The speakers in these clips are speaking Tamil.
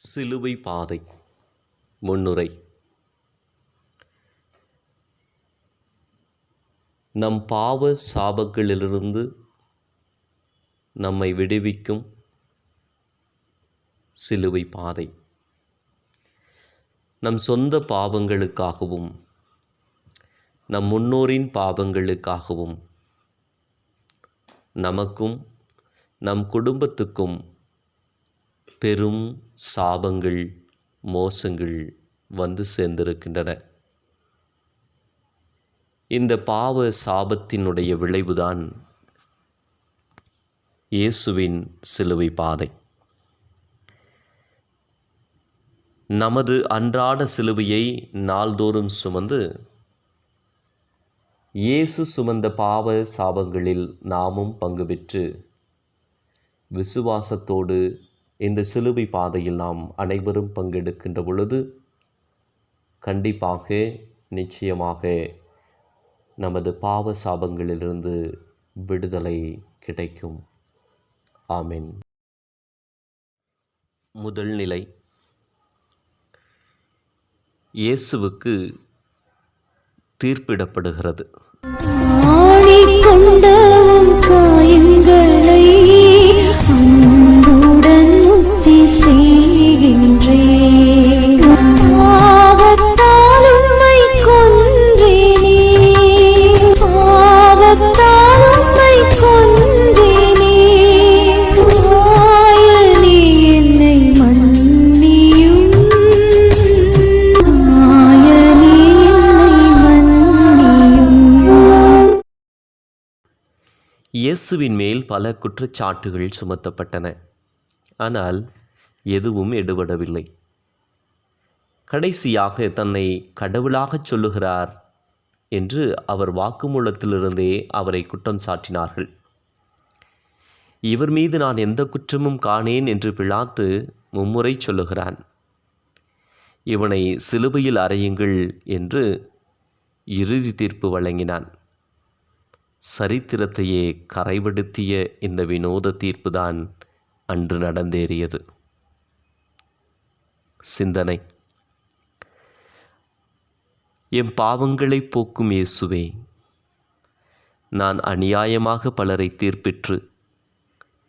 சிலுவை பாதை. முன்னுரை. நம் பாவ சாபங்களிலிருந்து நம்மை விடுவிக்கும் சிலுவை பாதை. நம் சொந்த பாவங்களுக்காகவும் நம் முன்னோரின் பாவங்களுக்காகவும் நமக்கும் நம் குடும்பத்துக்கும் பெரும் சாபங்கள் மோசங்கள் வந்து சேர்ந்திருக்கின்றன. இந்த பாவ சாபத்தினுடைய விளைவுதான் இயேசுவின் சிலுவை பாதை. நமது அன்றாட சிலுவையை நாள்தோறும் சுமந்து இயேசு சுமந்த பாவ சாபங்களில் நாமும் பங்கு பெற்று விசுவாசத்தோடு இந்த சிலுவை பாதையில் நாம் அனைவரும் பங்கெடுக்கின்ற பொழுது கண்டிப்பாக நிச்சயமாக நமது பாவ சாபங்களிலிருந்து விடுதலை கிடைக்கும். ஆமென். முதல் நிலை. இயேசுவுக்கு தீர்ப்பிடப்படுகிறது. இயேசுவின் மேல் பல குற்றச்சாட்டுகள் சுமத்தப்பட்டன. ஆனால் எதுவும் எடுபடவில்லை. கடைசியாக தன்னை கடவுளாகச் சொல்லுகிறார் என்று அவர் வாக்குமூலத்திலிருந்தே அவரை குற்றம் சாட்டினார்கள். இவர் மீது நான் எந்த குற்றமும் காணேன் என்று பிலாத்து மும்முறை சொல்லுகிறான். இவனை சிலுவையில் அறையுங்கள் என்று இறுதி தீர்ப்பு வழங்கினான். சரித்திரத்தையே கரைபடுத்திய இந்த வினோத தீர்ப்புதான் அன்று நடந்தேறியது. சிந்தனை. என் பாவங்களை போக்கும் இயேசுவே, நான் அநியாயமாக பலரை தீர்ப்பிற்று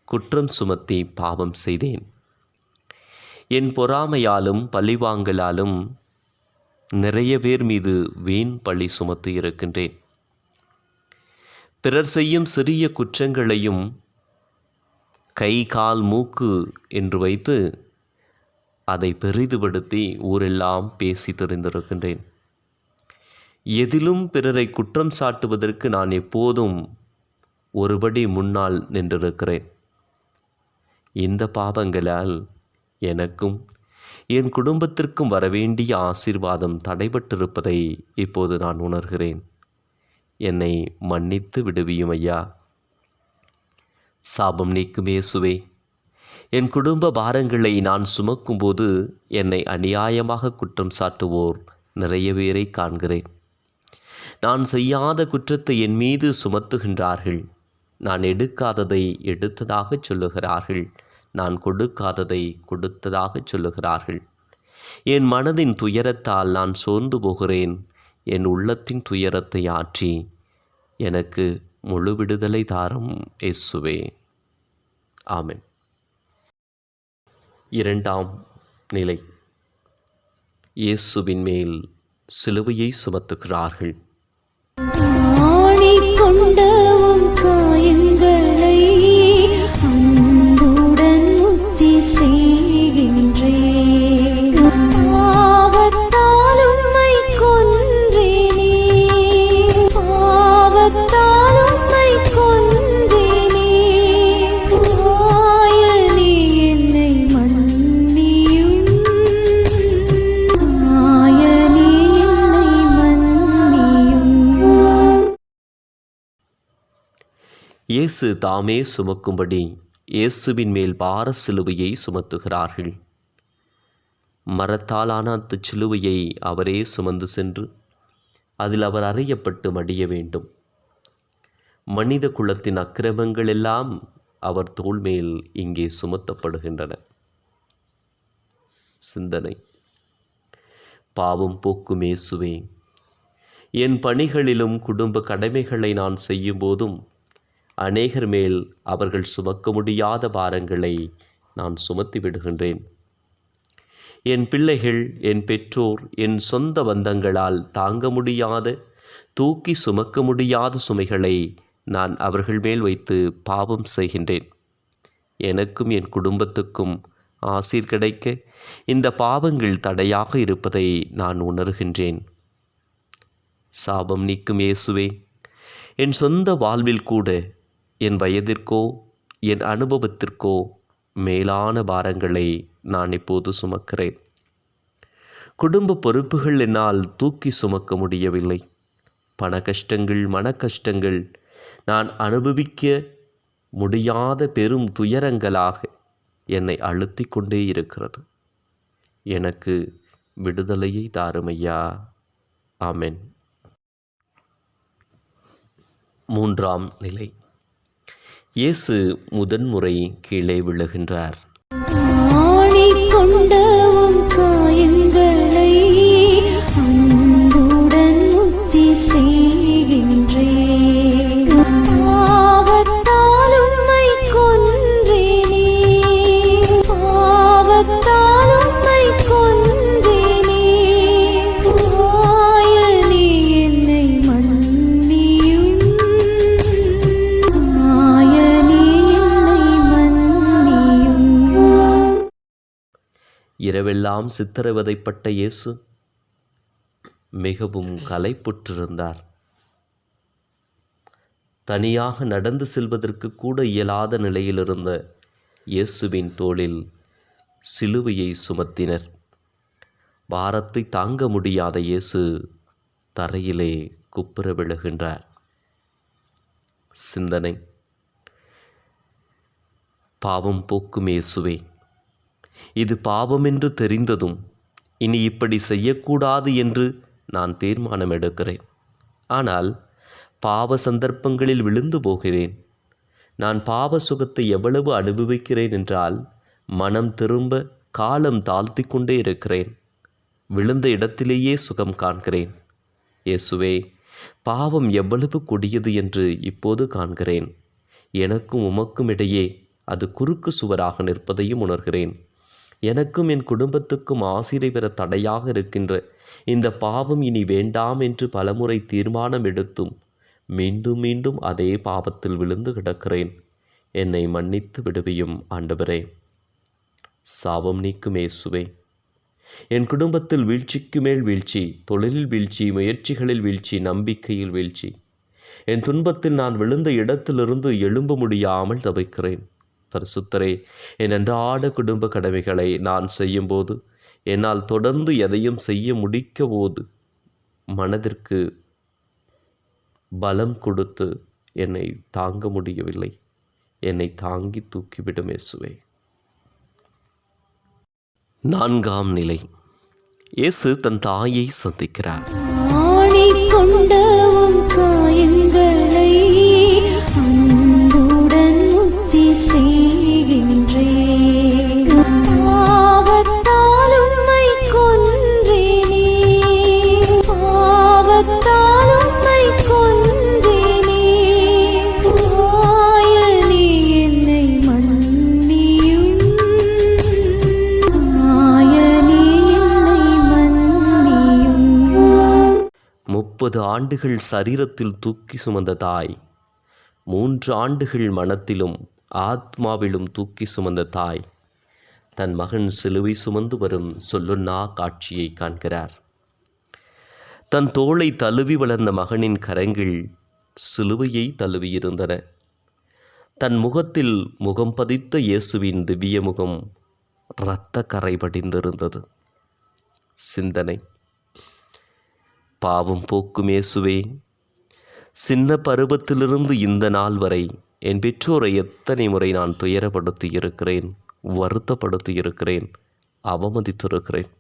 குற்றம் சுமத்தி பாவம் செய்தேன். என் பொறாமையாலும் பழிவாங்கலாலும் நிறைய பேர் மீது வீண் பழி சுமத்தி இருக்கின்றேன். பிறர் செய்யும் சிறிய குற்றங்களையும் கை கால் மூக்கு என்று வைத்து அதை பெரிதுபடுத்தி ஊரெல்லாம் பேசி தெரிந்திருக்கின்றேன். எதிலும் பிறரை குற்றம் சாட்டுவதற்கு நான் எப்போதும் ஒருபடி முன்னால் நின்றிருக்கிறேன். இந்த பாவங்களால் எனக்கும் என் குடும்பத்திற்கும் வரவேண்டிய ஆசீர்வாதம் தடைபட்டிருப்பதை இப்போது நான் உணர்கிறேன். என்னை மன்னித்து விடுவியும் ஐயா. சாபம் நீக்கும் இயேசுவே, என் குடும்ப பாரங்களை நான் சுமக்கும்போது என்னை அநியாயமாக குற்றம் சாட்டுவோர் நிறைய பேரை காண்கிறேன். நான் செய்யாத குற்றத்தை என் மீது சுமத்துகின்றார்கள். நான் எடுக்காததை எடுத்ததாக சொல்லுகிறார்கள். நான் கொடுக்காததை கொடுத்ததாக சொல்லுகிறார்கள். என் மனதின் துயரத்தால் நான் சோர்ந்து போகிறேன். என் உள்ளத்தின் துயரத்தை ஆற்றி எனக்கு முழு விடுதலை தாரும் இயேசுவே. ஆமென். இரண்டாம் நிலை. இயேசுவின் மேல் சிலுவையை சுமத்துகிறார்கள். இயேசு தாமே சுமக்கும்படி இயேசுவின் மேல் பார சிலுவையை சுமத்துகிறார்கள். மரத்தாலான அந்த சிலுவையை அவரே சுமந்து சென்று அதில் அவர் அறையப்பட்டு மடிய வேண்டும். மனித குலத்தின் அக்கிரமங்கள் எல்லாம் அவர் தோள் மேல் இங்கே சுமத்தப்படுகின்றன. சிந்தனை. பாவம் போக்கும் இயேசுவே, என் பணிகளிலும் குடும்ப கடமைகளை நான் செய்யும் போதும் அநேகர் மேல் அவர்கள் சுமக்க முடியாத பாரங்களை நான் சுமத்தி விடுகின்றேன். என் பிள்ளைகள், என் பெற்றோர், என் சொந்த பந்தங்களால் தாங்க முடியாத, தூக்கி சுமக்க முடியாத சுமைகளை நான் அவர்கள் மேல் வைத்து பாவம் செய்கின்றேன். எனக்கும் என் குடும்பத்துக்கும் ஆசீர் கிடைக்க இந்த பாவங்கள் தடையாக இருப்பதை நான் உணர்கின்றேன். சாபம் நீக்கும் இயேசுவே, என் சொந்த வாழ்வில் கூட என் வயதிற்கோ என் அனுபவத்திற்கோ மேலான பாரங்களை நான் இப்போது சுமக்கிறேன். குடும்ப பொறுப்புகள் என்னால் தூக்கி சுமக்க முடியவில்லை. பண கஷ்டங்கள், மன கஷ்டங்கள் நான் அனுபவிக்க முடியாத பெரும் துயரங்களாக என்னை அழுத்தி கொண்டே இருக்கிறது. எனக்கு விடுதலையை தாருமையா. ஆமென். 3ஆம் நிலை. இயேசு முதன்முறை கீழே விழுகின்றார். இரவெல்லாம் சித்திரவதைப்பட்ட இயேசு மிகவும் களைப்புற்றிருந்தார். தனியாக நடந்து செல்வதற்கு கூட இயலாத நிலையிலிருந்த இயேசுவின் தோளில் சிலுவையை சுமத்தினர். பாரத்தை தாங்க முடியாத இயேசு தரையிலே குப்புற விழுகின்றார். சிந்தனை. பாவம் போக்கும் இயேசுவே, இது பாவம் என்று தெரிந்ததும் இனி இப்படி செய்யக்கூடாது என்று நான் தீர்மானம் எடுக்கிறேன். ஆனால் பாவ சந்தர்ப்பங்களில் விழுந்து போகிறேன். நான் பாவ சுகத்தை எவ்வளவு அனுபவிக்கிறேன் என்றால் மனம் திரும்ப காலம் தாழ்த்தி கொண்டே இருக்கிறேன். விழுந்த இடத்திலேயே சுகம் காண்கிறேன். இயேசுவே, பாவம் எவ்வளவு கொடியது என்று இப்போது காண்கிறேன். எனக்கும் உமக்கும் இடையே அது குறுக்கு சுவராக நிற்பதையும் உணர்கிறேன். எனக்கும் என் குடும்பத்துக்கும் ஆசிரை பெற தடையாக இருக்கின்ற இந்த பாவம் இனி வேண்டாம் என்று பலமுறை தீர்மானம் எடுத்தும் மீண்டும் மீண்டும் அதே பாவத்தில் விழுந்து கிடக்கிறேன். என்னை மன்னித்து விடுவியும் ஆண்டவரே. சாபம் நீக்கும் இயேசுவே, என் குடும்பத்தில் வீழ்ச்சிக்கு மேல் வீழ்ச்சி, தொழிலில் வீழ்ச்சி, முயற்சிகளில் வீழ்ச்சி, நம்பிக்கையில் வீழ்ச்சி. என் துன்பத்தில் நான் விழுந்த இடத்திலிருந்து எழும்ப முடியாமல் தவிக்கிறேன். பரிசுத்தரே, என் அன்றாட குடும்ப கடமைகளை நான் செய்யும்போது, என்னால் தொடர்ந்து எதையும் செய்ய முடிக்க போது மனதிற்கு பலம் கொடுத்து என்னை தாங்க முடியவில்லை. என்னை தாங்கி தூக்கிவிடும் இயேசுவே. 4ஆம் நிலை. இயேசு தன் தாயை சந்திக்கிறார். ஆண்டுகள் சரீரத்தில் தூக்கி சுமந்த தாய், 3 ஆண்டுகள் மனத்திலும் ஆத்மாவிலும் தூக்கி சுமந்த தாய் தன் மகன் சிலுவை சுமந்து வரும் சொல்லுண்ணா காட்சியை காண்கிறார். தன் தோளை தழுவி வளர்ந்த மகனின் கரங்கள் சிலுவையை தழுவியிருந்தன. தன் முகத்தில் முகம் பதித்த இயேசுவின் திவ்ய முகம் இரத்த கரை படிந்திருந்தது. சிந்தனை. பாவம் போக்கும் இயேசுவே, சின்ன பருவத்திலிருந்து இந்த நாள் வரை என் பெற்றோரை எத்தனை முறை நான் துயரப்படுத்தி இருக்கிறேன், வருத்தப்படுத்தி இருக்கிறேன், அவமதித்திருக்கிறேன்.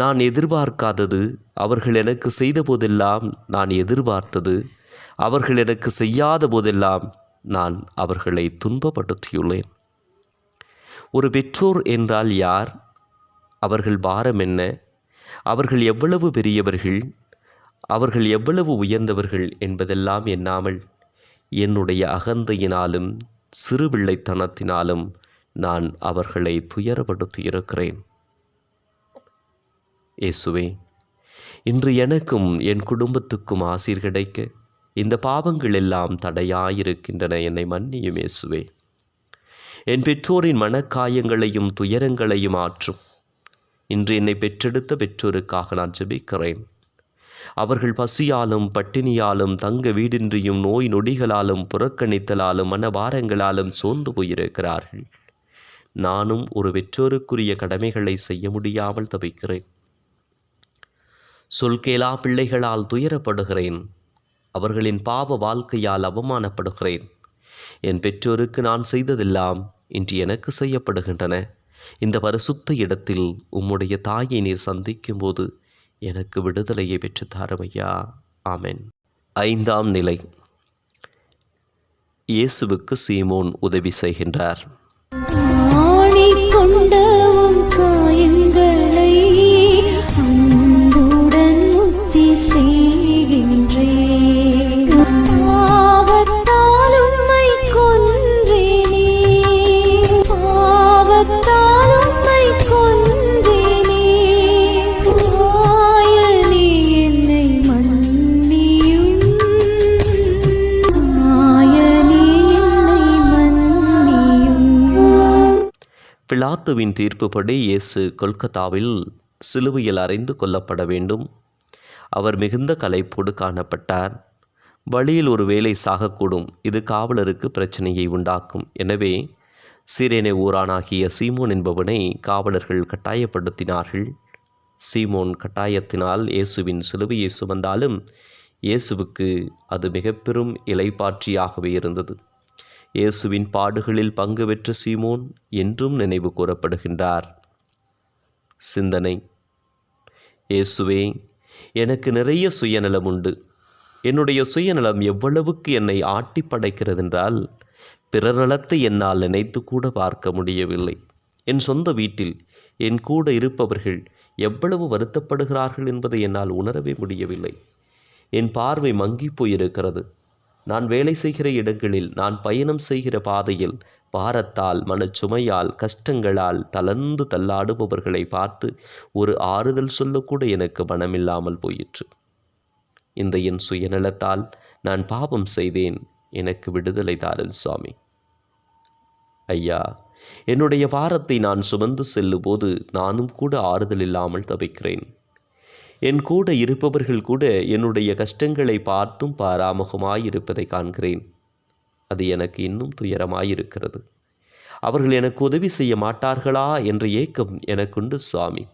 நான் எதிர்பார்க்காதது அவர்கள் எனக்கு செய்த போதெல்லாம் நான் எதிர்பார்த்தது அவர்கள் எனக்கு செய்யாத போதெல்லாம் நான் அவர்களை துன்பப்படுத்தியுள்ளேன். ஒரு பெற்றோர் என்றால் யார்? அவர்கள் பாரம் என்ன, அவர்கள் எவ்வளவு பெரியவர்கள், அவர்கள் எவ்வளவு உயர்ந்தவர்கள் என்பதெல்லாம் எண்ணாமல் என்னுடைய அகந்தையினாலும் சிறுபிள்ளைத்தனத்தினாலும் நான் அவர்களை துயரப்படுத்தியிருக்கிறேன். இயேசுவே, இன்று எனக்கும் என் குடும்பத்துக்கும் ஆசீர் கிடைக்க இந்த பாவங்கள் எல்லாம் தடையாயிருக்கின்றன. என்னை மன்னியும் இயேசுவே. என் பெற்றோரின் மனக்காயங்களையும் துயரங்களையும் ஆற்றும். இன்று என்னை பெற்றெடுத்த பெற்றோருக்காக நான் ஜெபிக்கிறேன். அவர்கள் பசியாலும் பட்டினியாலும் தங்க வீடின்றியும் நோய் நொடிகளாலும் புறக்கணித்தலாலும் மனபாரங்களாலும் சோர்ந்து போயிருக்கிறார்கள். நானும் ஒரு பெற்றோருக்குரிய கடமைகளை செய்ய முடியாமல் தவிக்கிறேன். சொல்கேலா பிள்ளைகளால் துயரப்படுகிறேன். அவர்களின் பாவ வாழ்க்கையால் அவமானப்படுகிறேன். என் பெற்றோருக்கு நான் செய்ததெல்லாம் இன்று எனக்கு செய்யப்படுகின்றன. இந்த பரிசுத்த இடத்தில் உம்முடைய தாயை நீர் சந்திக்கும் போது எனக்கு விடுதலையை பெற்றுத்தாரும் ஐயா. ஆமென். 5ஆம் நிலை. இயேசுவுக்கு சீமோன் உதவி செய்கின்றார். பிலாத்துவின் தீர்ப்புப்படி இயேசு கொல்கத்தாவில் சிலுவையில் அறைந்து கொல்லப்பட வேண்டும். அவர் மிகுந்த களைப்போடு காணப்பட்டார். வழியில் ஒரு வேளை சாகக்கூடும். இது காவலருக்கு பிரச்சனையை உண்டாக்கும். எனவே சிரேனே ஊரானாகிய சீமோன் என்பவனை காவலர்கள் கட்டாயப்படுத்தினார்கள். சீமோன் கட்டாயத்தினால் இயேசுவின் சிலுவையை சுமந்தாலும் இயேசுவுக்கு அது மிக பெரும் இலைப்பாற்றியாகவே இருந்தது. இயேசுவின் பாடுகளில் பங்கு பெற்ற சீமோன் என்றும் நினைவு கூறப்படுகின்றார். சிந்தனை. இயேசுவே, எனக்கு நிறைய சுயநலம் உண்டு. என்னுடைய சுயநலம் எவ்வளவுக்கு என்னை ஆட்டி படைக்கிறதென்றால் பிறர் நலத்தை என்னால் நினைத்து கூட பார்க்க முடியவில்லை. என் சொந்த வீட்டில் என் கூட இருப்பவர்கள் எவ்வளவு வருத்தப்படுகிறார்கள் என்பதை என்னால் உணரவே முடியவில்லை. என் பார்வை மங்கி போயிருக்கிறது. நான் வேலை செய்கிற இடங்களில், நான் பயணம் செய்கிற பாதையில் பாரத்தால் மனச்சுமையால் கஷ்டங்களால் தளர்ந்து தள்ளாடுபவர்களை பார்த்து ஒரு ஆறுதல் சொல்லக்கூட எனக்கு மனமில்லாமல் போயிற்று. இந்த என் சுயநலத்தால் நான் பாவம் செய்தேன். எனக்கு விடுதலை தாருங்கள் சுவாமி. ஐயா, என்னுடைய பாரத்தை நான் சுமந்து செல்லும்போது நானும் கூட ஆறுதல் இல்லாமல் தவிக்கிறேன். என் கூட இருப்பவர்கள் கூட என்னுடைய கஷ்டங்களை பார்த்தும் பாராமுகமாயிருப்பதை காண்கிறேன். அது எனக்கு இன்னும் துயரமாயிருக்கிறது. அவர்கள் எனக்கு உதவி செய்ய மாட்டார்களா என்ற ஏக்கம் எனக்குண்டு சுவாமி.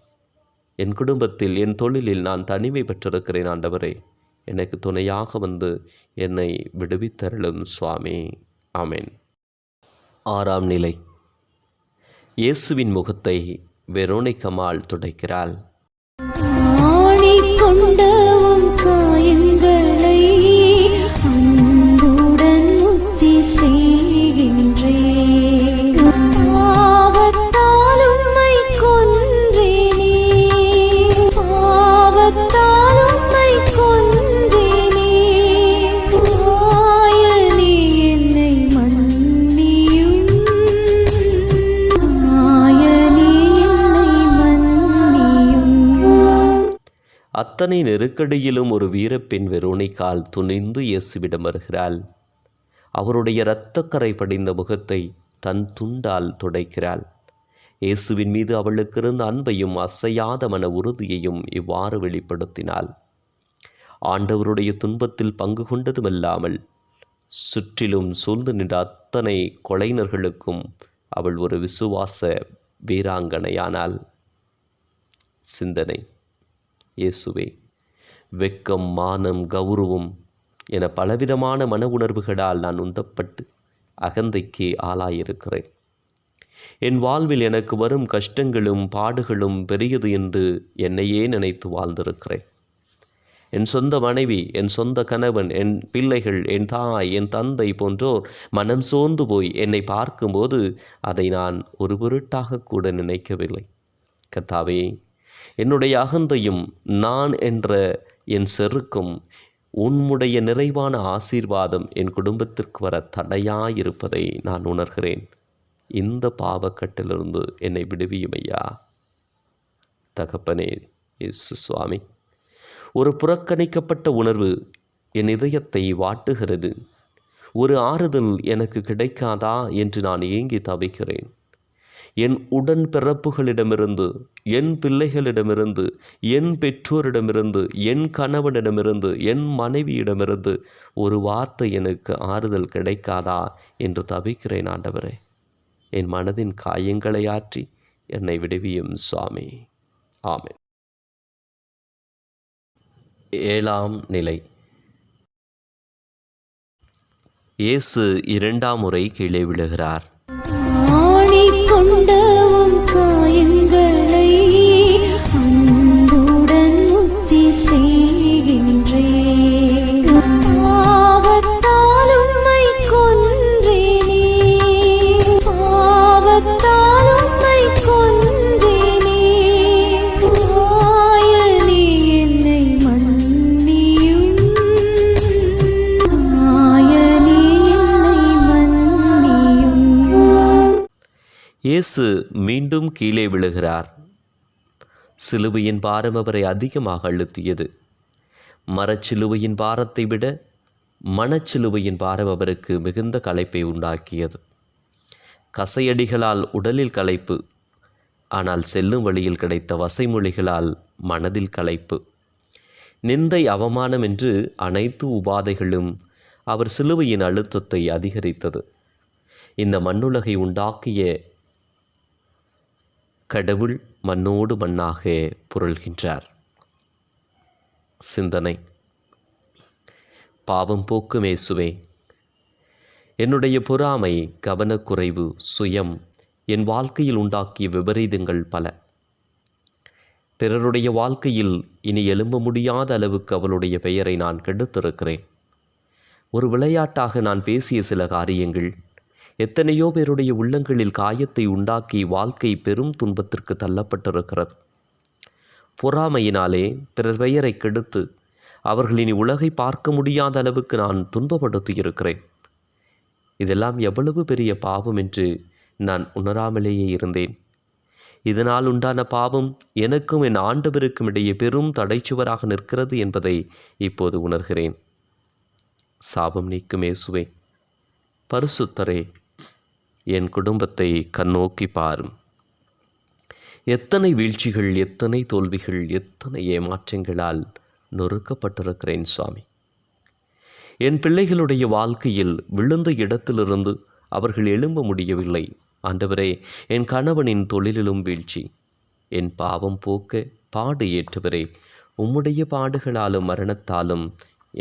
என் குடும்பத்தில், என் தொழிலில் நான் தனிமை பெற்றிருக்கிறேன். ஆண்டவரே, எனக்கு துணையாக வந்து என்னை விடுவித்தருளும் சுவாமி. ஆமென். 6ஆம் நிலை. இயேசுவின் முகத்தை வெரோனிக்கம்மாள் துடைக்கிறாள். அத்தனை நெருக்கடியிலும் ஒரு வீரப்பெண் வெரோனிக்காள் துணிந்து இயேசுவிடம் வருகிறாள். அவருடைய இரத்தக்கரை படிந்த முகத்தை தன் துண்டால் துடைக்கிறாள். இயேசுவின் மீது அவளுக்கு இருந்த அன்பையும் அசையாத மன உறுதியையும் இவ்வாறு வெளிப்படுத்தினாள். ஆண்டவருடைய துன்பத்தில் பங்கு கொண்டதுமல்லாமல் சுற்றிலும் சூழ்ந்து நின்ற அத்தனை கொலைஞர்களுக்கும் அவள் ஒரு விசுவாச வீராங்கனையானாள். சிந்தனை. இயேசுவே, வெக்கம், மானம், கௌரவம் என பலவிதமான மன உணர்வுகளால் நான் உந்தப்பட்டு அகந்தைக்கு ஆளாயிருக்கிறேன். என் வாழ்வில் எனக்கு வரும் கஷ்டங்களும் பாடுகளும் பெரியது என்று என்னையே நினைத்து வாழ்ந்திருக்கிறேன். என் சொந்த மனைவி, என் சொந்த கணவன், என் பிள்ளைகள், என் தாய், என் தந்தை போன்றோர் மனம் சோர்ந்து போய் என்னை பார்க்கும்போது அதை நான் ஒரு பொருட்டாக கூட நினைக்கவில்லை. கர்த்தாவே, என்னுடைய அகந்தையும் நான் என்ற என் செருக்கும் உம்முடைய நிறைவான ஆசீர்வாதம் என் குடும்பத்திற்கு வர தடையாயிருப்பதை நான் உணர்கிறேன். இந்த பாவக்கட்டிலிருந்து என்னை விடுவியும் ஐயா. தகப்பனே இயேசு சுவாமி, ஒரு புறக்கணிக்கப்பட்ட உணர்வு என் இதயத்தை வாட்டுகிறது. ஒரு ஆறுதல் எனக்கு கிடைக்காதா என்று நான் ஏங்கி தவிக்கிறேன். என் உடன் பிறப்புகளிடமிருந்து, என் பிள்ளைகளிடமிருந்து, என் பெற்றோரிடமிருந்து, என் கணவனிடமிருந்து, என் மனைவியிடமிருந்து ஒரு வார்த்தை எனக்கு ஆறுதல் கிடைக்காதா என்று தவிக்கிறேன் ஆண்டவரே. என் மனதின் காயங்களை ஆற்றி என்னை விடுவியும் சுவாமி. ஆமென். 7ஆம் நிலை. இயேசு 2ஆம் முறை கீழே விழுகிறார். இயேசு மீண்டும் கீழே விழுகிறார். சிலுவையின் பாரம் அவரை அதிகமாக அழுத்தியது. மரச்சிலுவையின் பாரத்தை விட மனச்சிலுவையின் பாரம் அவருக்கு மிகுந்த களைப்பை உண்டாக்கியது. கசையடிகளால் உடலில் களைப்பு, ஆனால் செல்லும் வழியில் கிடைத்த வசைமொழிகளால் மனதில் களைப்பு. நிந்தை, அவமானம் என்று அனைத்து உபாதைகளும் அவர் சிலுவையின் அழுத்தத்தை அதிகரித்தது. இந்த மண்ணுலகை உண்டாக்கிய கடவுள் மண்ணோடு மண்ணாக புரள்கின்றார். சிந்தனை. பாவம் போக்கும் இயேசுவே, என்னுடைய பொறாமை, கவனக்குறைவு, சுயம் என் வாழ்க்கையில் உண்டாக்கிய விபரீதங்கள் பல. பிறருடைய வாழ்க்கையில் இனி எழும்ப முடியாத அளவுக்கு அவளுடைய பெயரை நான் கெடுத்திருக்கிறேன். ஒரு விளையாட்டாக நான் பேசிய சில காரியங்கள் எத்தனையோ பேருடைய உள்ளங்களில் காயத்தை உண்டாக்கி வாழ்க்கை பெரும் துன்பத்திற்கு தள்ளப்பட்டிருக்கிறது. பொறாமையினாலே பிறர் பெயரை கெடுத்து அவர்களின் உலகை பார்க்க முடியாத அளவுக்கு நான் துன்பப்படுத்தியிருக்கிறேன். இதெல்லாம் எவ்வளவு பெரிய பாவம் என்று நான் உணராமலேயே இருந்தேன். இதனால் உண்டான பாவம் எனக்கும் என் ஆண்டவருக்கும் இடையே பெரும் தடைச்சுவராக நிற்கிறது என்பதை இப்போது உணர்கிறேன். சாபம் நீக்கும் இயேசுவே, பரிசுத்தரே, என் குடும்பத்தை கண்ணோக்கி பாரும். எத்தனை வீழ்ச்சிகள், எத்தனை தோல்விகள், எத்தனை ஏமாற்றங்களால் நொறுக்கப்பட்டிருக்கிறேன் சுவாமி. என் பிள்ளைகளுடைய வாழ்க்கையில் விழுந்த இடத்திலிருந்து அவர்கள் எழும்ப முடியவில்லை. ஆண்டவரே, என் கணவனின் தொழிலிலும் வீழ்ச்சி. என் பாவம் போக்க பாடு ஏற்றவரே, உம்முடைய பாடுகளாலும் மரணத்தாலும்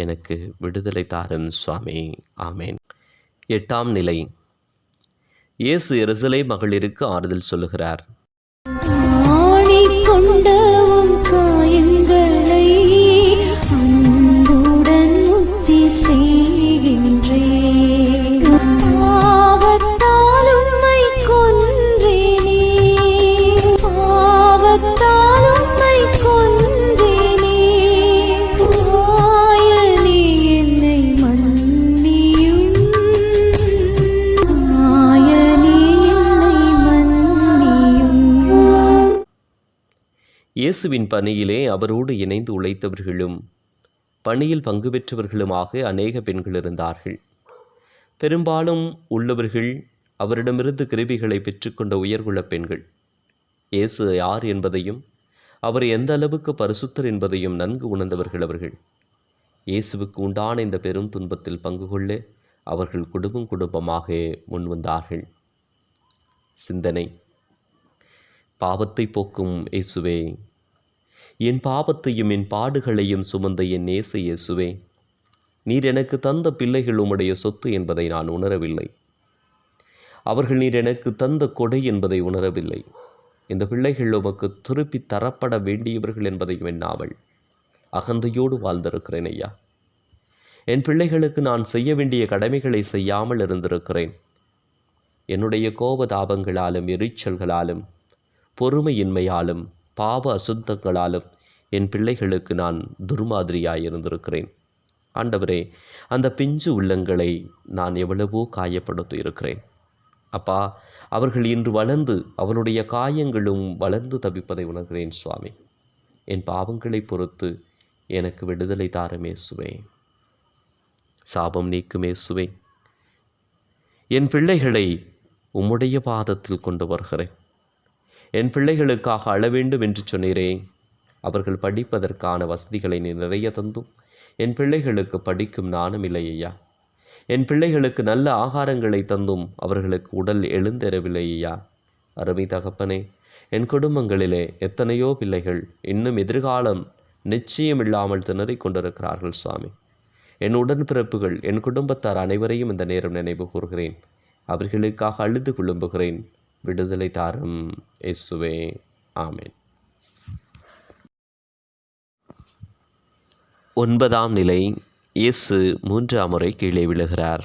எனக்கு விடுதலை தாரும் சுவாமி. ஆமேன். 8ஆம் நிலை. இயேசு எருசலேம் மகளிருக்கு ஆறுதல் சொல்லுகிறார். இயேசுவின் பணியிலே அவரோடு இணைந்து உழைத்தவர்களும் பணியில் பங்கு பெற்றவர்களுமாக அநேக பெண்கள் இருந்தார்கள். பெரும்பாலும் உள்ளவர்கள் அவரிடமிருந்து கிருபைகளை பெற்றுக்கொண்ட உயர்குல பெண்கள். இயேசு யார் என்பதையும் அவர் எந்த அளவுக்கு பரிசுத்தர் என்பதையும் நன்கு உணர்ந்தவர்கள் அவர்கள். இயேசுவுக்கு உண்டான இந்த பெரும் துன்பத்தில் பங்கு கொள்ள அவர்கள் குடும்பமாக முன்வந்தார்கள். சிந்தனை. பாவத்தை போக்கும் இயேசுவே, என் பாவத்தையும் என் பாடுகளையும் சுமந்த என் நேச இயேசுவே, நீர் எனக்கு தந்த பிள்ளைகள் உம்முடைய சொத்து என்பதை நான் உணரவில்லை. அவர்கள் நீர் எனக்கு தந்த கொடை என்பதை உணரவில்லை. இந்த பிள்ளைகள் உமக்கு திருப்பி தரப்பட வேண்டியவர்கள் என்பதையும் எண்ணாமல் அகந்தையோடு வாழ்ந்திருக்கிறேன் ஐயா. என் பிள்ளைகளுக்கு நான் செய்ய வேண்டிய கடமைகளை செய்யாமல் இருந்திருக்கிறேன். என்னுடைய கோபதாபங்களாலும் எரிச்சல்களாலும் பொறுமையின்மையாலும் பாவ அசுத்தங்களாலும் என் பிள்ளைகளுக்கு நான் துர்மாதிரியாயிருந்திருக்கிறேன். ஆண்டவரே, அந்த பிஞ்சு உள்ளங்களை நான் எவ்வளவோ காயப்படுத்தி இருக்கிறேன். அப்பா, அவர்கள் இன்று வளர்ந்து அவருடைய காயங்களும் வளர்ந்து தவிப்பதை உணர்கிறேன் சுவாமி. என் பாவங்களை பொறுத்து எனக்கு விடுதலை தாரும் இயேசுவே. சாபம் நீக்கும் இயேசுவே. என் பிள்ளைகளை உம்முடைய பாதத்தில் கொண்டு வருகிறேன். என் பிள்ளைகளுக்காக அழ வேண்டும் என்று சொன்னீரே. அவர்கள் படிப்பதற்கான வசதிகளை நீ நிறைய தந்தும் என் பிள்ளைகளுக்கு படிக்கும் நாணம் இல்லையா. என் பிள்ளைகளுக்கு நல்ல ஆகாரங்களை தந்தும் அவர்களுக்கு உடல் எழுந்தெறவில்லையா. அருமை தகப்பனே, என் குடும்பங்களிலே எத்தனையோ பிள்ளைகள் இன்னும் எதிர்காலம் நிச்சயமில்லாமல் திணறிக் கொண்டிருக்கிறார்கள் சுவாமி. என் உடன்பிறப்புகள், என் குடும்பத்தார் அனைவரையும் இந்த நேரம் நினைவு கூறுகிறேன். அவர்களுக்காக அழுது குழும்புகிறேன். விடுதலை தாரும் இயேசுவே. ஆமென். 9ஆம் நிலை. இயேசு 3ஆம் முறை கீழே விழுகிறார்.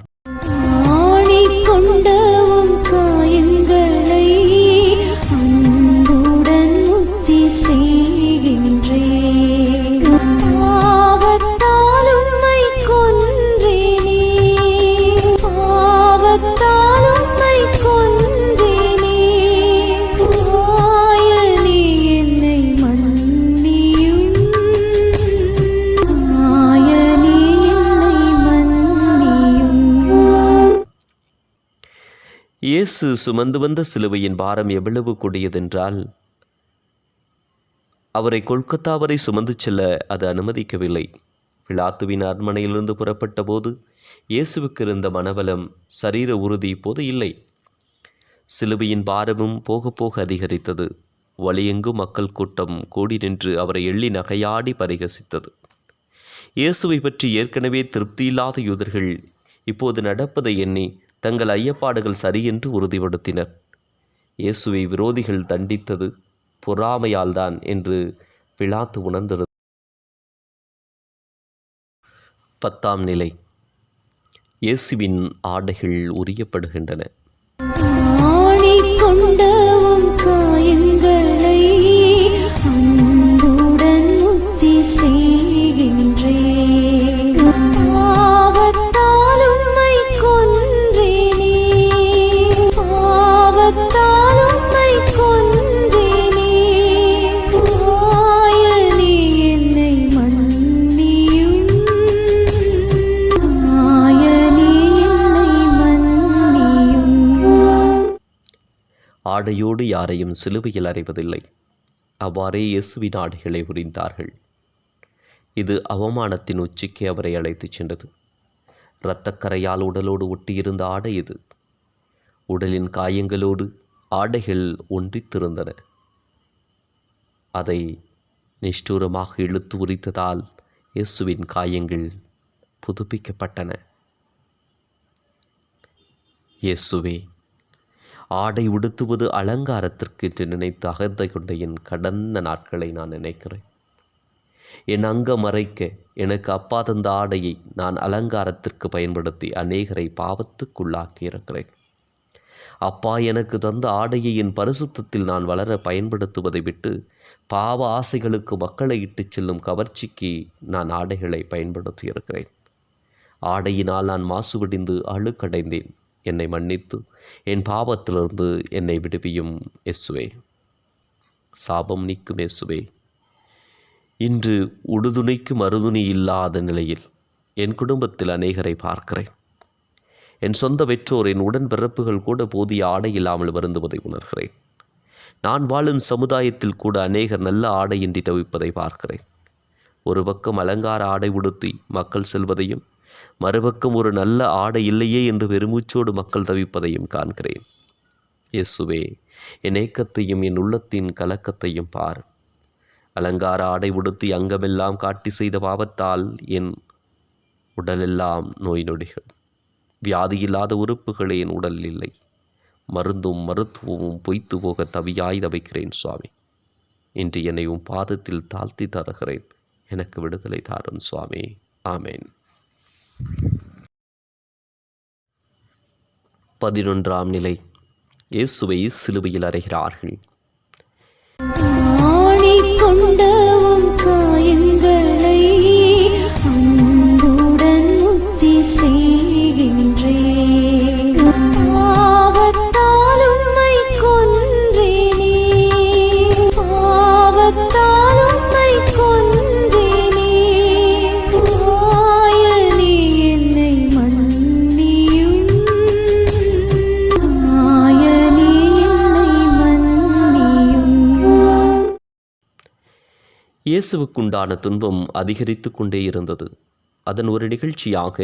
இயேசு சுமந்து வந்த சிலுவையின் பாரம் எவ்வளவு கொடியதென்றால் அவரை கொல்கத்தா வரை சுமந்து செல்ல அது அனுமதிக்கவில்லை. பிலாத்துவின் அரண்மனையிலிருந்து புறப்பட்ட போது இயேசுவுக்கு இருந்த மனபலம், சரீர உறுதி இப்போது இல்லை. சிலுவையின் பாரமும் போக போக அதிகரித்தது. வழியெங்கும் மக்கள் கூட்டம் கூடி நின்று அவரை எள்ளி நகையாடி பரிகசித்தது. இயேசுவை பற்றி ஏற்கனவே திருப்தியில்லாத யூதர்கள் இப்போது நடப்பதை எண்ணி தங்கள் ஐயப்பாடுகள் சரியென்று உறுதிப்படுத்தினர். இயேசுவை விரோதிகள் தண்டித்தது பொறாமையால்தான் என்று பிலாத்து உணர்ந்தது. 10ஆம் நிலை. இயேசுவின் ஆடைகள் உரியப்படுகின்றன. ஆடையோடு யாரையும் சிலுவையில் அறைவதில்லை. அவ்வாறே இயேசுவின் ஆடைகளை உரிந்தார்கள். இது அவமானத்தின் உச்சிக்கு அவரை அழைத்துச் சென்றது. இரத்தக்கரையால் உடலோடு ஒட்டியிருந்த ஆடை இது. உடலின் காயங்களோடு ஆடைகள் ஒன்றித்திருந்தன. அதை நிஷ்டூரமாக இழுத்து உரித்ததால் இயேசுவின் காயங்கள் புதுப்பிக்கப்பட்டன. இயேசுவே, ஆடை உடுத்துவது அலங்காரத்திற்கு என்று நினைத்து அகந்தை கொண்ட என் கடந்த நாட்களை நான் நினைக்கிறேன். என் அங்கம் மறைக்க எனக்கு அப்பா தந்த ஆடையை நான் அலங்காரத்திற்கு பயன்படுத்தி அநேகரை பாவத்துக்குள்ளாக்கி இருக்கிறேன். அப்பா எனக்கு தந்த ஆடையை என் பரிசுத்தத்தில் நான் வளர பயன்படுத்துவதை விட்டு பாவ ஆசைகளுக்கு மக்களை இட்டுச் செல்லும் கவர்ச்சிக்கு நான் ஆடைகளை பயன்படுத்தி இருக்கிறேன். ஆடையினால் நான் மாசுபடிந்து அழுக்கடைந்தேன். என்னை மன்னித்து என் பாவத்திலிருந்து என்னை விடுவியும் இயேசுவே. சாபம் நீக்கும் இயேசுவே. இன்று உடுதுணைக்கு மறுதுணி இல்லாத நிலையில் என் குடும்பத்தில் அநேகரை பார்க்கிறேன். என் சொந்த பெற்றோர், என் உடன்பிறப்புகள் கூட போதிய ஆடை இல்லாமல் வருந்துவதை உணர்கிறேன். நான் வாழும் சமுதாயத்தில் கூட அநேகர் நல்ல ஆடையின்றி தவிப்பதை பார்க்கிறேன். ஒரு பக்கம் அலங்கார ஆடை உடுத்தி மக்கள் செல்வதையும், மறுபக்கம் ஒரு நல்ல ஆடை இல்லையே என்று பெருமூச்சோடு மக்கள் தவிப்பதையும் காண்கிறேன். இயேசுவே, என் ஏக்கத்தையும் என் உள்ளத்தின் கலக்கத்தையும் பார். அலங்கார ஆடை உடுத்தி அங்கமெல்லாம் காட்டி செய்த பாவத்தால் என் உடலெல்லாம் நோய் நொடிகள். வியாதியில்லாத உறுப்புகளே என் உடலில் இல்லை. மருந்தும் மருத்துவமும் பொய்த்து போக தவியாய் தவிக்கிறேன் சுவாமி. இன்று என்னை உம் பாதத்தில் தாழ்த்தி தருகிறேன். எனக்கு விடுதலை தாரும் சுவாமி. ஆமேன். 11ஆம் நிலை. இயேசுவை சிலுவையில் அறைகிறார்கள். இயேசுவுக்குண்டான துன்பம் அதிகரித்து கொண்டே இருந்தது. அதன் ஒரு நிகழ்ச்சியாக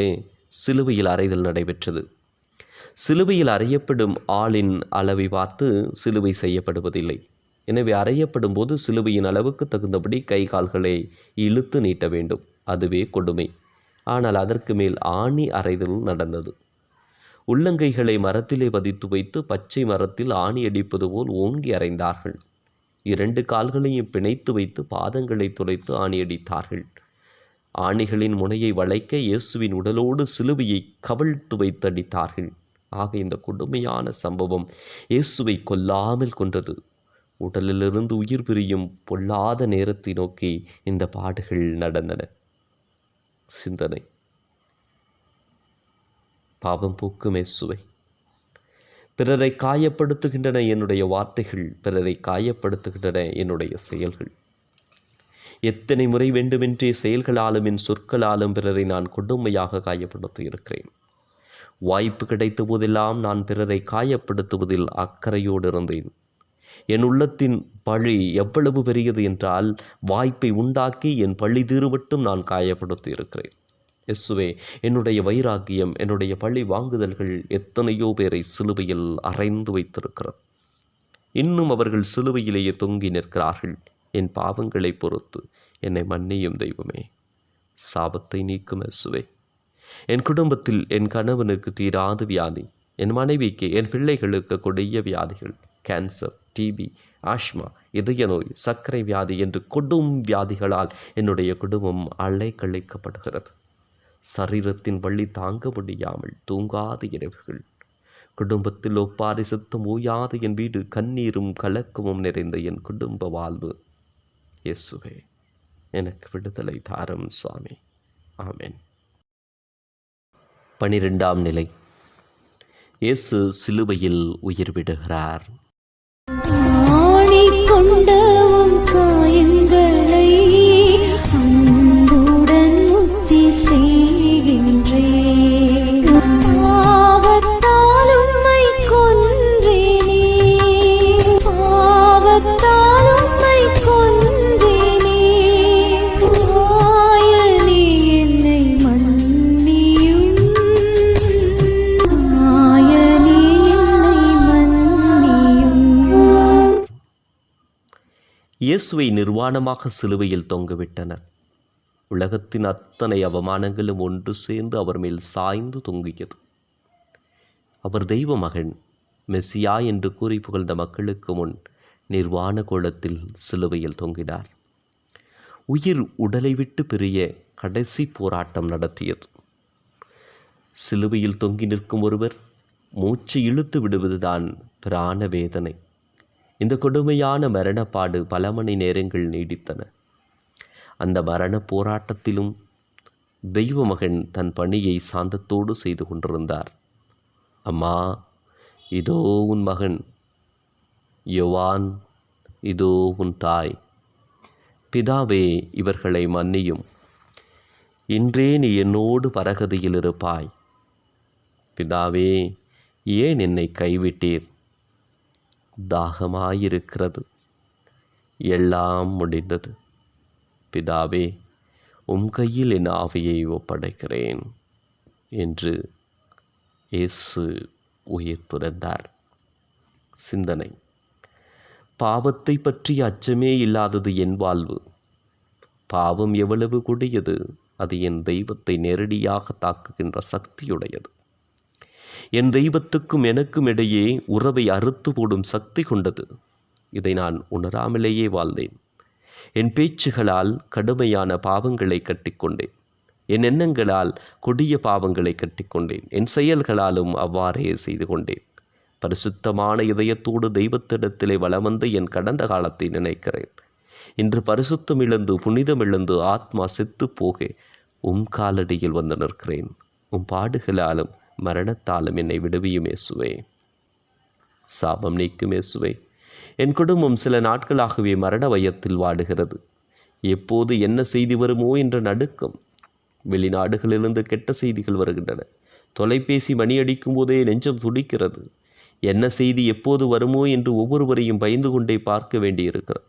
சிலுவையில் அறைதல் நடைபெற்றது. சிலுவையில் அறையப்படும் ஆளின் அளவை பார்த்து சிலுவை செய்யப்படுவதில்லை. எனவே அறையப்படும் போது சிலுவையின் அளவுக்கு தகுந்தபடி கை கால்களை இழுத்து நீட்ட வேண்டும். அதுவே கொடுமை. ஆனால் அதற்கு மேல் ஆணி அறைதல் நடந்தது. உள்ளங்கைகளை மரத்திலே பதித்து வைத்து பச்சை மரத்தில் ஆணி அடிப்பது போல் ஓங்கி அறைந்தார்கள். 2 கால்களையும் பிணைத்து வைத்து பாதங்களை துளைத்து ஆணி அடித்தார்கள். ஆணிகளின் முனையை வளைக்க இயேசுவின் உடலோடு சிலுவையை கவிழ்த்து வைத்து அடித்தார்கள். ஆக இந்த கொடுமையான சம்பவம் இயேசுவை கொல்லாமல் கொன்றது. உடலிலிருந்து உயிர் பிரியும் பொல்லாத நேரத்தை நோக்கி இந்த பாடுகள் நடந்தன. சிந்தனை: பாவம் போக்கும் இயேசுவை. பிறரை காயப்படுத்துகின்றன என்னுடைய வார்த்தைகள், பிறரை காயப்படுத்துகின்றன என்னுடைய செயல்கள். எத்தனை முறை வேண்டுமென்றே செயல்களாலும் என் சொற்களாலும் பிறரை நான் கொடுமையாக காயப்படுத்தி இருக்கிறேன். வாய்ப்பு கிடைத்த போதெல்லாம் நான் பிறரை காயப்படுத்துவதில் அக்கறையோடு இருந்தேன். என் உள்ளத்தின் பழி எவ்வளவு பெரியது என்றால், வாய்ப்பை உண்டாக்கி என் பழி தீர்வட்டும் நான் காயப்படுத்தி இருக்கிறேன். இயேசுவே, என்னுடைய வைராக்கியம், என்னுடைய பழி வாங்குதல்கள் எத்தனையோ பேரை சிலுவையில் அறைந்து வைத்திருக்கிறது. இன்னும் அவர்கள் சிலுவையிலேயே தொங்கி நிற்கிறார்கள். என் பாவங்களை பொறுத்து என்னை மன்னியும் தெய்வமே. சாபத்தை நீக்கும் இயேசுவே. என் குடும்பத்தில் என் கணவனுக்கு தீராத வியாதி, என் மனைவிக்கு, என் பிள்ளைகளுக்கு கொடிய வியாதிகள், கேன்சர், டிபி, ஆஸ்மா, இதய நோய், சர்க்கரை வியாதி என்று கொடும் வியாதிகளால் என்னுடைய குடும்பம் அலைக்கழிக்கப்படுகிறது. சரீரத்தின் வலி தாங்க முடியாமல் தூங்காத இரவுகள், குடும்பத்தில் ஒப்பாரி சத்தம் ஓயாத என் வீடு, கண்ணீரும் கலக்கமும் நிறைந்த என் குடும்ப வாழ்வு. இயேசுவே, எனக்கு விடுதலை தாரும் சுவாமி. ஆமென். 12ஆம் நிலை. இயேசு சிலுவையில் உயிர் விடுகிறார். இயேசுவை நிர்வாணமாக சிலுவையில் தொங்கவிட்டனர். உலகத்தின் அத்தனை அவமானங்களும் ஒன்று சேர்ந்து அவர் மேல் சாய்ந்து தொங்கியது. அவர் தெய்வ மகன், மெசியா என்று கூறி புகழ்ந்த மக்களுக்கு முன் நிர்வாண கோலத்தில் சிலுவையில் தொங்கினார். உயிர் உடலை விட்டு பிரிய கடைசி போராட்டம் நடத்தியது. சிலுவையில் தொங்கி நிற்கும் ஒருவர் மூச்சு இழுத்து விடுவதுதான் பிராண வேதனை. இந்த கொடுமையான மரணப்பாடு பல மணி நேரங்கள் நீடித்தன. அந்த மரண போராட்டத்திலும் தெய்வ மகன் தன் பணியை சாந்தத்தோடு செய்து கொண்டிருந்தார். அம்மா, இதோ உன் மகன். யோவான், இதோ உன் தாய். பிதாவே, இவர்களை மன்னியும். இன்றே நீ என்னோடு பரகதியில் இருப்பாய். பிதாவே, ஏன் என்னை கைவிட்டீர்? தாகமாயிருக்கிறது. எல்லாம் முடிந்தது. பிதாவே, கையில் என் ஆவியை ஒப்படைக்கிறேன் என்று இயேசு உயிர் துறந்தார். சிந்தனை: பாவத்தை பற்றிய அச்சமே இல்லாதது என் வாழ்வு. பாவம் எவ்வளவு கொடியது! அது என் தெய்வத்தை நேரடியாக தாக்குகின்ற சக்தியுடையது. என் தெய்வத்துக்கும் எனக்கும் இடையே உறவை அறுத்து போடும் சக்தி கொண்டது. இதை நான் உணராமலேயே வாழ்ந்தேன். என் பேச்சுகளால் கடுமையான பாவங்களை கட்டிக்கொண்டேன். என் எண்ணங்களால் கொடிய பாவங்களை கட்டிக்கொண்டேன். என் செயல்களாலும் அவ்வாறே செய்து கொண்டேன். பரிசுத்தமான இதயத்தோடு தெய்வத்திடத்திலே வலம் வந்து என் கடந்த காலத்தை நினைக்கிறேன். இன்று பரிசுத்தம் இழந்து, புனிதம் இழந்து, ஆத்மா செத்து போக காலடியில் வந்து நிற்கிறேன். பாடுகளாலும் மரணத்தாலும் என்னை விடுவியும் இயேசுவே. சாபம் நீக்கும் இயேசுவே. என் குடும்பம் சில நாட்களாகவே மரண பயத்தில் வாடுகிறது. எப்போது என்ன செய்தி வருமோ என்ற நடுக்கம். வெளிநாடுகளிலிருந்து கெட்ட செய்திகள் வருகின்றன. தொலைபேசி மணி அடிக்கும் போதே நெஞ்சம் துடிக்கிறது. என்ன செய்தி எப்போது வருமோ என்று ஒவ்வொருவரையும் பயந்து கொண்டே பார்க்க வேண்டியிருக்கிறது.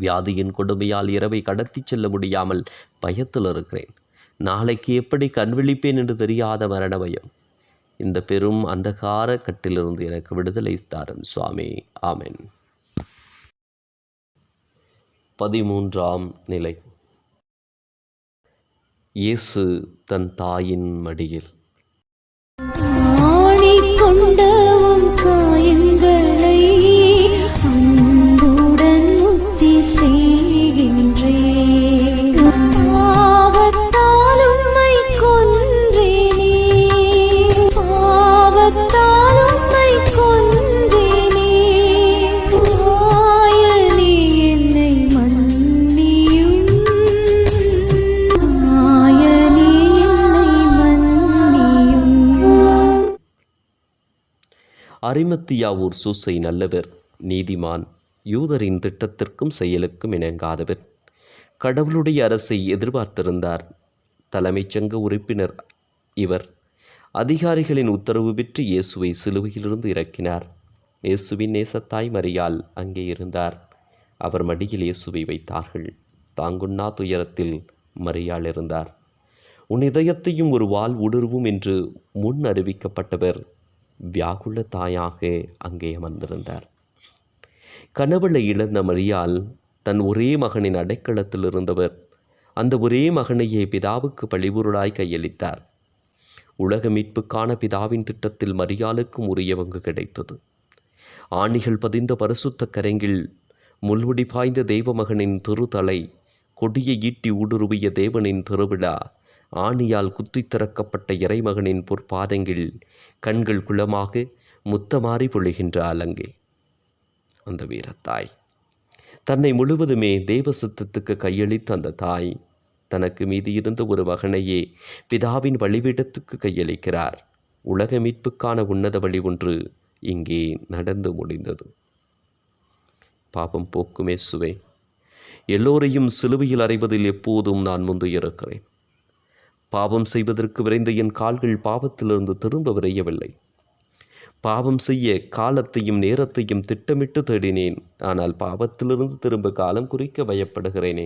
வியாதியின் கொடுமையால் இரவை கடத்தி செல்ல முடியாமல் பயத்தில் இருக்கிறேன். நாளைக்கு எப்படி கண் விழிப்பேன் என்று தெரியாத மரண பயம். இந்த பெரும் அந்தகார கட்டிலிருந்து எனக்கு விடுதலை தாரும் சுவாமி. ஆமென். 13ஆம் நிலை. இயேசு தன் தாயின் மடியில். அரிமத்தியா ஊர் சூசை நல்லவர், நீதிமான், யூதரின் திட்டத்திற்கும் செயலுக்கும் இணங்காதவர். கடவுளுடைய அரசை எதிர்பார்த்திருந்தார். தலைமைச் சங்க உறுப்பினர் இவர். அதிகாரிகளின் உத்தரவு பெற்று இயேசுவை சிலுவையிலிருந்து இறக்கினார். இயேசுவின் நேசத்தாய் மரியாள் அங்கே இருந்தார். அவர் மடியில் இயேசுவை வைத்தார்கள். தாங்குண்ணா துயரத்தில் மரியாள் இருந்தார். உன் இதயத்தையும் ஒரு வாள் ஊடுருவும் என்று முன் அறிவிக்கப்பட்டவர் வியாகுல தாயாக அங்கே அமர்ந்திருந்தார். கணவளை இழந்த மரியாள் தன் ஒரே மகனின் அடைக்கலத்தில் இருந்தவர். அந்த ஒரே மகனையே பிதாவுக்கு பழிபொருளாய் கையளித்தார். உலக மீட்புக்கான பிதாவின் திட்டத்தில் மரியாளுக்கும் உரிய பங்கு கிடைத்தது. ஆணிகள் பதிந்த பரிசுத்த கரங்கில் முள்முடி பாய்ந்த தெய்வ மகனின் திருத்தலை, கொடியை ஈட்டி ஊடுருவிய தேவனின் திருவிழா, ஆணியால் குத்தி திறக்கப்பட்ட இறைமகனின் பொற்பாதங்கள் கண்கள் குளமாக முத்தமாறி பொழிகின்றாள். அங்கே அந்த வீரத்தாய் தன்னை முழுவதுமே தேவ சுத்தத்துக்கு கையளித்த அந்த தாய் தனக்கு மீதியிருந்த ஒரு மகனையே பிதாவின் வழிபீடத்துக்கு கையளிக்கிறார். உலக மீட்புக்கான உன்னத வழி ஒன்று இங்கே நடந்து முடிந்தது. பாவம் போக்கும் இயேசுவே, எல்லோரையும் சிலுவையில் அறைவதில் எப்போதும் நான் முந்தியிருக்கிறேன். பாவம் செய்வதற்கு விரைந்த என் கால்கள் பாவத்திலிருந்து திரும்ப விரையவில்லை. பாவம் செய்ய காலத்தையும் நேரத்தையும் திட்டமிட்டு தேடினேன். ஆனால் பாவத்திலிருந்து திரும்ப காலம் குறிக்க பயப்படுகிறேனே.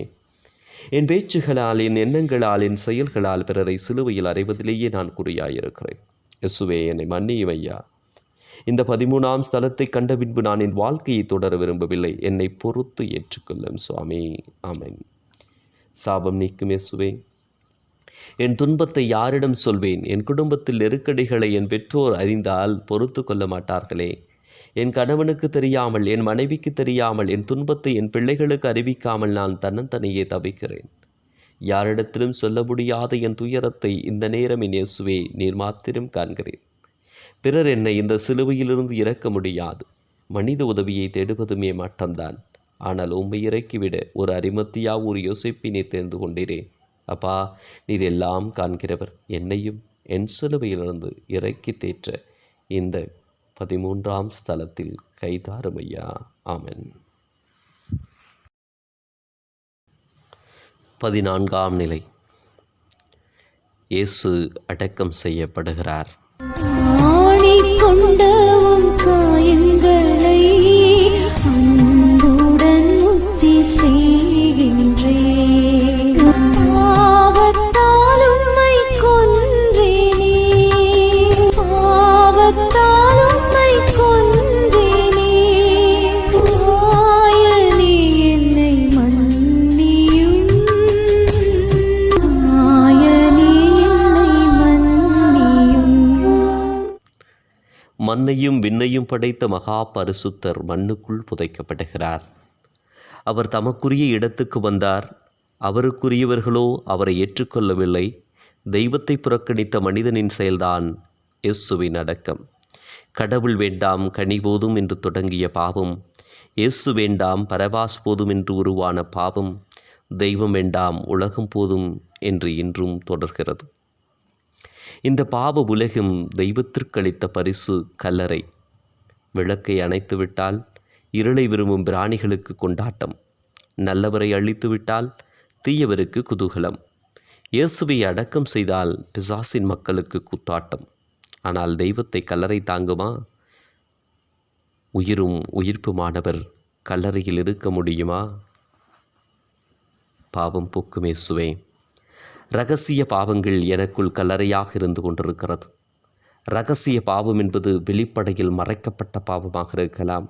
என் பேச்சுகளால், என் எண்ணங்களால், என் செயல்களால் பிறரை சிலுவையில் அறைவதிலேயே நான் குறியாயிருக்கிறேன். இயேசுவே, என்னை மன்னியும் ஐயா. இந்த 13ஆம் ஸ்தலத்தை கண்ட பின்பு நான் என் வாழ்க்கையை தொடர விரும்பவில்லை. என்னை பொறுத்து ஏற்றுக்கொள்ளும் சுவாமி. ஆமென். சாபம் நீக்கும் இயேசுவே, என் துன்பத்தை யாரிடம் சொல்வேன்? என் குடும்பத்தில் நெருக்கடிகளை என் பெற்றோர் அறிந்தால் பொறுத்து கொள்ள மாட்டார்களே. என் கணவனுக்கு தெரியாமல், என் மனைவிக்கு தெரியாமல், என் துன்பத்தை என் பிள்ளைகளுக்கு அறிவிக்காமல் நான் தன்னந்தனியே தவிக்கிறேன். யாரிடத்திலும் சொல்ல முடியாத என் துயரத்தை இந்த நேரம் என் இயேசுவே நீர் மாத்திரம் காண்கிறேன். பிறர் என்னை இந்த சிலுவையிலிருந்து இறக்க முடியாது. மனித உதவியை தேடுவதுமே மட்டம்தான். ஆனால் உம்மை இறக்கிவிட ஒரு அரிமத்தியா ஒரு யோசிப்பினை தேர்ந்து கொண்டீரே. அப்பா, நீர் எல்லாம் காண்கிறவர். என்னையும் என் சிலுவையிலிருந்து இறக்கி தேற்ற இந்த 13ஆம் ஸ்தலத்தில் கைதாரும் ஐயா. ஆமென். 14ஆம் நிலை. இயேசு அடக்கம் செய்யப்படுகிறார். மண்ணையும் விண்ணையும் படைத்த மகா பரிசுத்தர் மண்ணுக்குள் புதைக்கப்படுகிறார். அவர் தமக்குரிய இடத்துக்கு வந்தார். அவருக்குரியவர்களோ அவரை ஏற்றுக்கொள்ளவில்லை. தெய்வத்தை புறக்கணித்த மனிதனின் செயல்தான் இயேசுவின் அடக்கம். கடவுள் வேண்டாம் கனி போதும் என்று தொடங்கிய பாவம், இயேசு வேண்டாம் பரபாஸ் போதும் என்று உருவான பாவம், தெய்வம் வேண்டாம் உலகம் போதும் என்று இன்றும் தொடர்கிறது. இந்த பாவ உலகம் தெய்வத்திற்களித்த பரிசு கல்லறை. விளக்கை அணைத்துவிட்டால் இருளை விரும்பும் பிராணிகளுக்கு கொண்டாட்டம், நல்லவரை அழித்துவிட்டால் தீயவருக்கு குதூகலம். இயேசுவை அடக்கம் செய்தால் பிசாசின் மக்களுக்கு கூத்தாட்டம். ஆனால் தெய்வத்தை கல்லறை தாங்குமா? உயிரும் உயிர்ப்புமானவர் கல்லறையில் இருக்க முடியுமா? பாவம் போக்கும் இயேசுவே, இரகசிய பாவங்கள் எனக்குள் கல்லறையாக இருந்து கொண்டிருக்கிறது. இரகசிய பாவம் என்பது வெளிப்படையில் மறைக்கப்பட்ட பாவமாக இருக்கலாம்.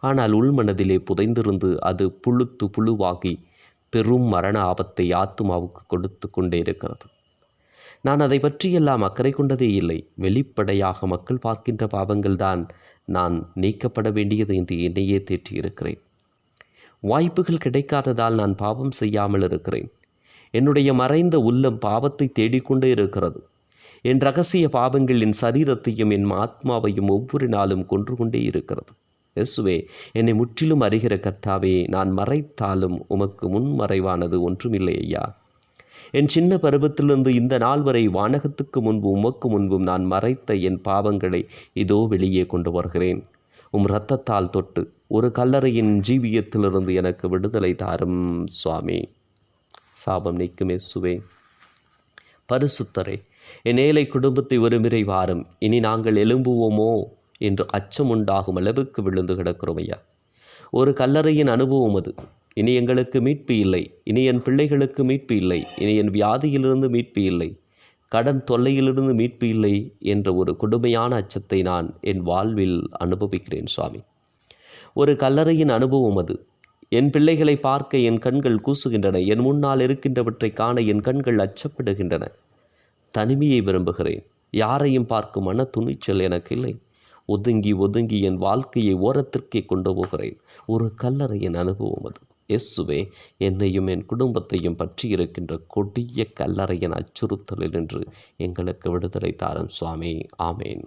ஆனால் உள்மனதிலே புதைந்திருந்து அது புழுத்து புழுவாகி பெரும் மரண ஆபத்தை ஆத்துமாவுக்கு கொடுத்து கொண்டே இருக்கிறது. நான் அதை பற்றியெல்லாம் அக்கறை கொண்டதே இல்லை. வெளிப்படையாக மக்கள் பார்க்கின்ற பாவங்கள்தான் நான் நீக்கப்பட வேண்டியது என்று என்னையே தேற்றியிருக்கிறேன். வாய்ப்புகள் கிடைக்காததால் நான் பாவம் செய்யாமல் இருக்கிறேன். என்னுடைய மறைந்த உள்ளம் பாவத்தை தேடிக்கொண்டே இருக்கிறது. என் இரகசிய பாவங்கள் என் சரீரத்தையும் என் ஆத்மாவையும் ஒவ்வொரு நாளும் கொன்று கொண்டே இருக்கிறது. இயேசுவே, என்னை முற்றிலும் அறிகிற கர்த்தாவே, நான் மறைத்தாலும் உமக்கு முன்மறைவானது ஒன்றுமில்லை ஐயா. என் சின்ன பருவத்திலிருந்து இந்த நாள் வரை வானகத்துக்கு முன்பு உமக்கு முன்பும் நான் மறைத்த என் பாவங்களை இதோ வெளியே கொண்டு வருகிறேன். இரத்தத்தால் தொட்டு ஒரு கல்லறையின் ஜீவியத்திலிருந்து எனக்கு விடுதலை தாரும் சுவாமி. சாபம் நீக்கும் இயேசுவே, பரிசுத்தரே, என் ஏழை குடும்பத்தை ஒருமுறை வாரும். இனி நாங்கள் எழும்புவோமோ என்று அச்சம் உண்டாகும் அளவுக்கு விழுந்து கிடக்கிறோம் ஐயா. ஒரு கல்லறையின் அனுபவம் அது. இனி எங்களுக்கு மீட்பு இல்லை. இனி என் பிள்ளைகளுக்கு மீட்பு இல்லை. இனி என் வியாதியிலிருந்து மீட்பு இல்லை. கடன் தொல்லையிலிருந்து மீட்பு இல்லை என்ற ஒரு கொடுமையான அச்சத்தை நான் என் வாழ்வில் அனுபவிக்கிறேன் சுவாமி. ஒரு கல்லறையின் அனுபவம் அது. என் பிள்ளைகளை பார்க்க என் கண்கள் கூசுகின்றன. என் முன்னால் இருக்கின்றவற்றை காண என் கண்கள் அச்சப்படுகின்றன. தனிமையை விரும்புகிறேன். யாரையும் பார்க்கும் மன துணிச்சல் எனக்கு இல்லை. ஒதுங்கி ஒதுங்கி என் வாழ்க்கையை ஓரத்திற்கே கொண்டு போகிறேன். ஒரு கல்லறையின் அனுபவம் அது. இயேசுவே, என்னையும் என் குடும்பத்தையும் பற்றி இருக்கின்ற கொடிய கல்லறையின் அச்சுறுத்தலில் நின்று எங்களுக்கு விடுதலை தாரும் சுவாமி. ஆமேன்.